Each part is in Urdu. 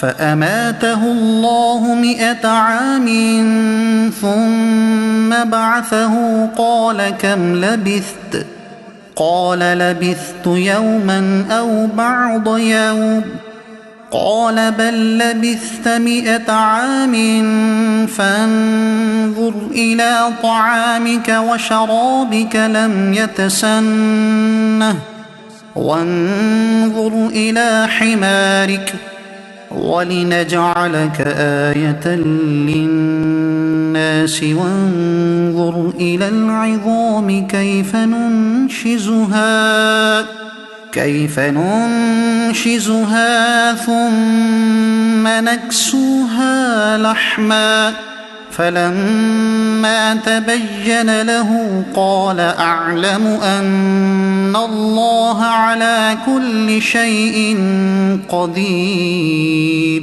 فأماته الله 100 عام ثم بعثه قال كم لبثت قال لبثت يوما أو بعض يوم قال بل لبثت 100 عام فانظر إلى طعامك وشرابك لم يتسنه وانظر إلى حمارك وَلِنَجْعَلَكَ آيَةً لِلنَّاسِ وَانظُرْ إِلَى الْعِظَامِ كَيْفَ نُنشِزُهَا ثُمَّ نَكْسُوهَا لَحْمًا فَلَمَّا تَبَيَّنَ لَهُ قَالَ أَعْلَمُ أَنَّ اللَّهَ عَلَى كُلِّ شَيْءٍ قَدِيرٌ۔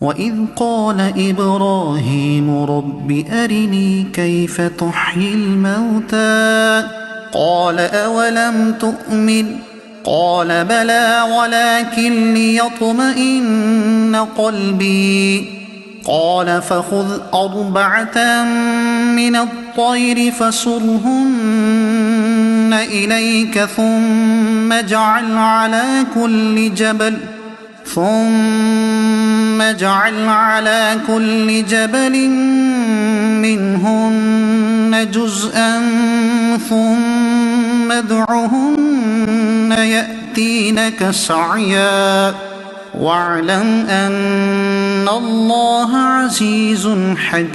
وَإِذْ قَالَ إِبْرَاهِيمُ رَبِّ أَرِنِي كَيْفَ تُحْيِي الْمَوْتَى قال أولم تؤمن قال بلى ولكن ليطمئن قلبي قال فخذ 4 من الطير فصرهن إليك ثم اجعل على كل جبل منهن جزءا ثم ادعهن يأتينك سعيا واعلم أن الله عزيز حكيم۔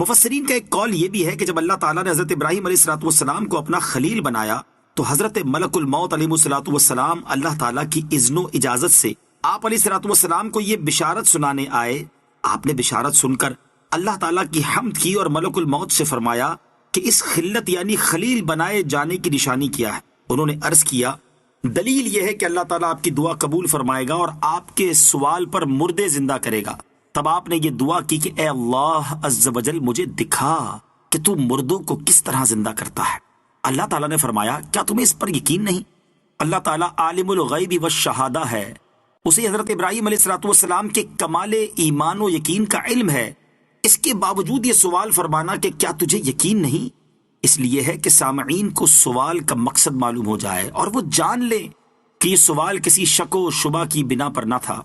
مفسرین کا ایک قول یہ بھی ہے کہ جب اللہ تعالیٰ نے حضرت ابراہیم علیہ الصلوۃ والسلام کو اپنا خلیل بنایا تو حضرت ملک الموت علیہ الصلوۃ والسلام اللہ تعالیٰ کی اذن و اجازت سے آپ علیہ الصلوۃ والسلام کو یہ بشارت سنانے آئے۔ آپ نے بشارت سن کر اللہ تعالیٰ کی حمد کی اور ملک الموت سے فرمایا کہ اس خلت یعنی خلیل بنائے جانے کی نشانی کیا ہے؟ انہوں نے عرض کیا دلیل یہ ہے کہ اللہ تعالیٰ آپ کی دعا قبول فرمائے گا اور آپ کے سوال پر مردے زندہ کرے گا۔ تب آپ نے یہ دعا کی کہ اے اللہ عز و جل مجھے دکھا کہ تو مردوں کو کس طرح زندہ کرتا ہے۔ اللہ تعالیٰ نے فرمایا کیا تمہیں اس پر یقین نہیں؟ اللہ تعالیٰ عالم الغیب والشہادہ ہے، اسے حضرت ابراہیم علیہ الصلوۃ والسلام کے کمال ایمان و یقین کا علم ہے، اس کے باوجود یہ سوال فرمانا کہ کیا تجھے یقین نہیں، اس لیے ہے کہ سامعین کو سوال کا مقصد معلوم ہو جائے اور وہ جان لے کہ یہ سوال کسی شک و شبہ کی بنا پر نہ تھا۔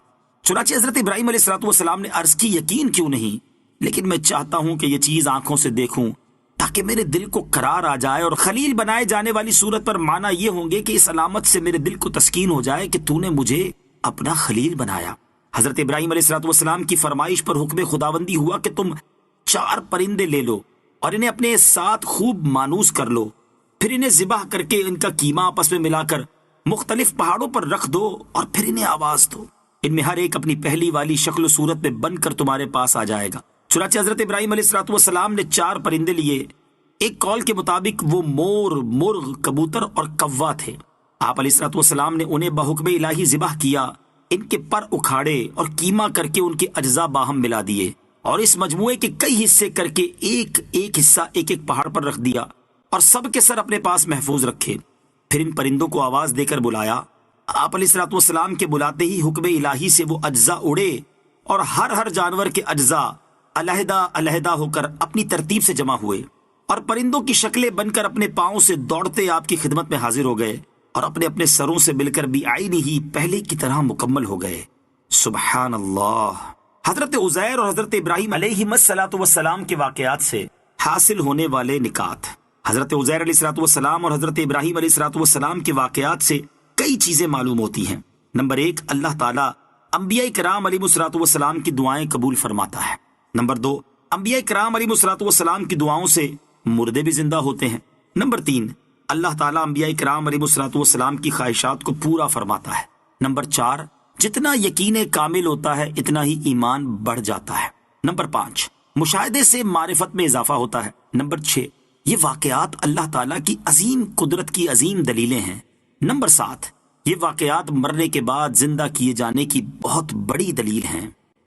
چنانچہ حضرت ابراہیم علیہ الصلوۃ والسلام نے عرض کی یقین کیوں نہیں، لیکن میں چاہتا ہوں کہ یہ چیز آنکھوں سے دیکھوں تاکہ میرے دل کو قرار آ جائے، اور خلیل بنائے جانے والی صورت پر معنی یہ ہوں گے کہ اس علامت سے میرے دل کو تسکین ہو جائے کہ تو نے مجھے اپنا خلیل بنایا۔ حضرت ابراہیم علیہ الصلوۃ والسلام کی فرمائش پر حکم خداوندی ہوا کہ تم 4 پرندے لے لو اور انہیں اپنے ساتھ خوب مانوس کر لو، پھر انہیں ذبح کر کے ان کا قیمہ آپس میں ملا کر مختلف پہاڑوں پر رکھ دو اور پھر انہیں آواز دو، ان میں ہر ایک اپنی پہلی والی شکل و صورت میں بن کر تمہارے پاس آ جائے گا۔ چنانچہ حضرت ابراہیم علیہ الصلوۃ والسلام نے 4 پرندے لیے، ایک قول کے مطابق وہ مور، مرغ، کبوتر اور کوا تھے۔ آپ علیہ الصلوۃ والسلام نے انہیں بحکم الہی ذبح کیا، ان کے پر اکھاڑے اور قیمہ کر کے ان کے اجزاء باہم ملا دیے اور اس مجموعے کے کئی حصے کر کے ایک ایک حصہ ایک ایک پہاڑ پر رکھ دیا اور سب کے سر اپنے پاس محفوظ رکھے۔ پھر ان پرندوں کو آواز دے کر بلایا۔ آپ علیہ الصلوۃ والسلام کے بلاتے ہی حکم الہی سے وہ اجزاء اڑے اور ہر جانور کے اجزاء علیحدہ علیحدہ ہو کر اپنی ترتیب سے جمع ہوئے اور پرندوں کی شکلیں بن کر اپنے پاؤں سے دوڑتے آپ کی خدمت میں حاضر ہو گئے اور اپنے اپنے سروں سے مل کر بھی آئینی ہی پہلے کی طرح مکمل ہو گئے۔ سبحان اللہ۔ حضرت عزیر اور حضرت ابراہیم علیہ السلام کے واقعات سے حاصل ہونے والے نکات۔ حضرت عزیر علیہ الصلوۃ والسلام اور حضرت ابراہیم علیہ الصلوۃ والسلام کے واقعات سے کئی چیزیں معلوم ہوتی ہیں۔ نمبر 1، اللہ تعالیٰ انبیاء کرام علیہ الصلوۃ والسلام کی دعائیں قبول فرماتا ہے۔ نمبر 2، انبیاء کرام علیہ الصلوۃ والسلام کی دعاؤں سے مردے بھی زندہ ہوتے ہیں۔ نمبر 3، اللہ تعالیٰ انبیاء کرام علیہ الصلوۃ والسلام کی خواہشات کو پورا فرماتا ہے۔ نمبر 4، جتنا یقین کامل ہوتا ہے اتنا ہی ایمان بڑھ جاتا ہے۔ نمبر 5، مشاہدے سے معرفت میں اضافہ ہوتا ہے۔ نمبر 6، یہ واقعات اللہ تعالیٰ کی عظیم قدرت کی عظیم دلیلیں ہیں۔ نمبر 7، یہ واقعات مرنے کے بعد زندہ کیے جانے کی بہت بڑی دلیل ہیں۔